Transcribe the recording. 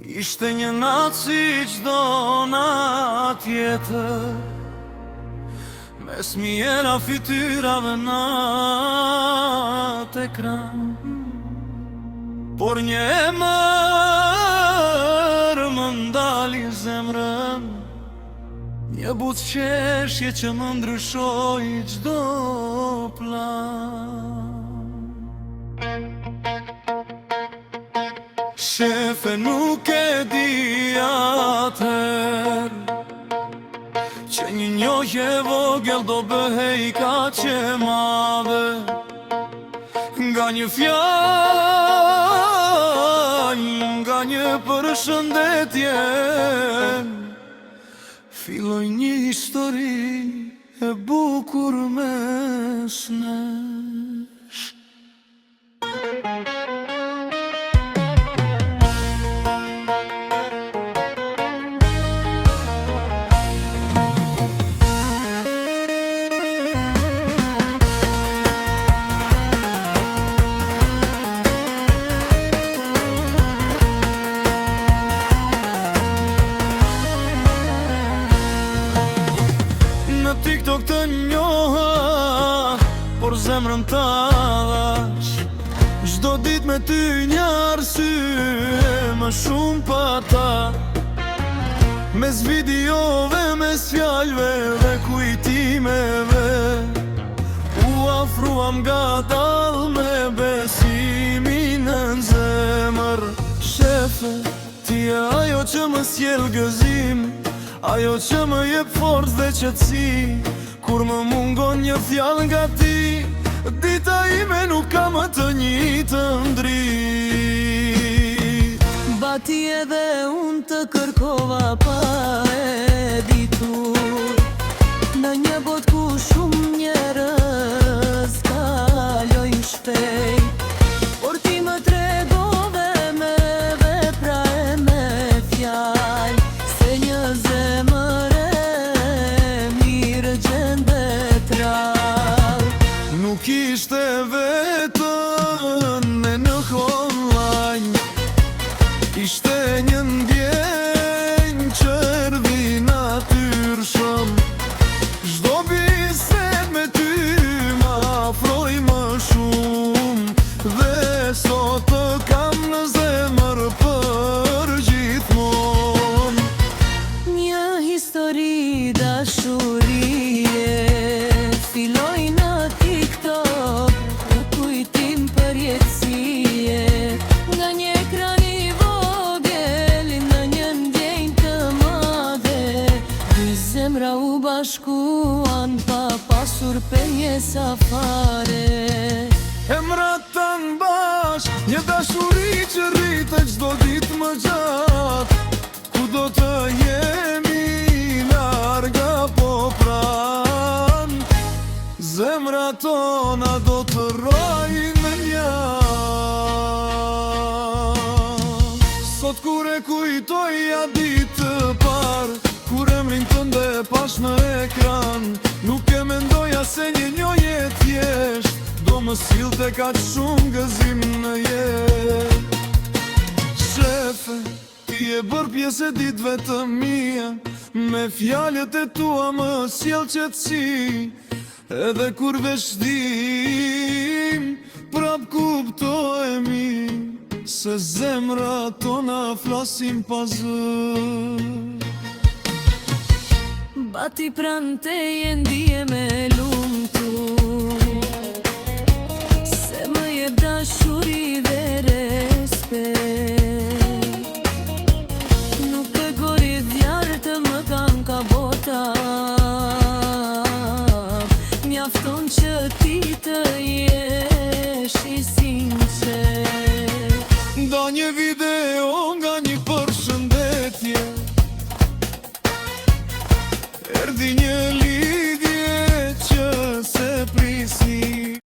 Ishte një natë si qdo natë tjetër, mes mjera fytyrave natë ekran. Por një emër më ndali zemrën, një buzëqeshje që më ndryshoi çdo plan. Shefe, nuk e di atëher që një njohje vogël do bëhej kaq e madhe. Nga një fjalë, nga një përshëndetje, filloi një histori e bukur mes nesh. TikTok të njoha, por zemrën ta dhash. Çdo ditë me ty një arsye më shumë pa ta. Mes videove, mes fjalëve dhe kujtimeve, u afruam ngadalë me besimin në zemër. Shefe, ti e ajo që më sjell gëzim, ajo që më jep forcë dhe qetësi. Kur më mungon një fjalë nga ti, dita ime nuk ka më të njëjtën dritë. Bati edhe unë të kërkova pa e ditur, në një botë ku shumë njerëz kalojnë shpejt. Por ti më tregove me vepra e me fjalë, se një zemër e mirë gjendet rallë. Nuk ishte vetën e në online, ishte një ndjenjë që erdhi natyrshëm. Çdo bisedë me ty më afroi më shumë, dhe sot të kam në zemër për gjithmonë. Një histori dashurie filloi në TikTok, në kujtim për jetësie. Nga një ekran i vogël në një ndjenjë të madhe, dy zemra u bashkuan pa pasur penjesa fare. Emrat tanë bashk, një dashuri që rritet çdo ditë më gjatë. Ku do të jemi larg apo pranë, zemrat tona do të rrojnë në një. Sot kur e kujtoj ja ditë të parë, kur emrin tënde e pash në ekran, nuk e mendoja se një njohje thjesht do më sillte kaq shumë gëzim në jetë. Shefe, ti e bër pjesë e ditëve të mia, me fjalët e tua më sjell qetësi. Edhe kur veshdim, prap kuptohemi se zemrat tona flasin pa zë. Bati pranë teje ndihem e lumtur, se më jep dashuri dhe respekt. Nuk e gori djarë të më kam ka bota, mjafton që ti të jesh i sinqert. Da një video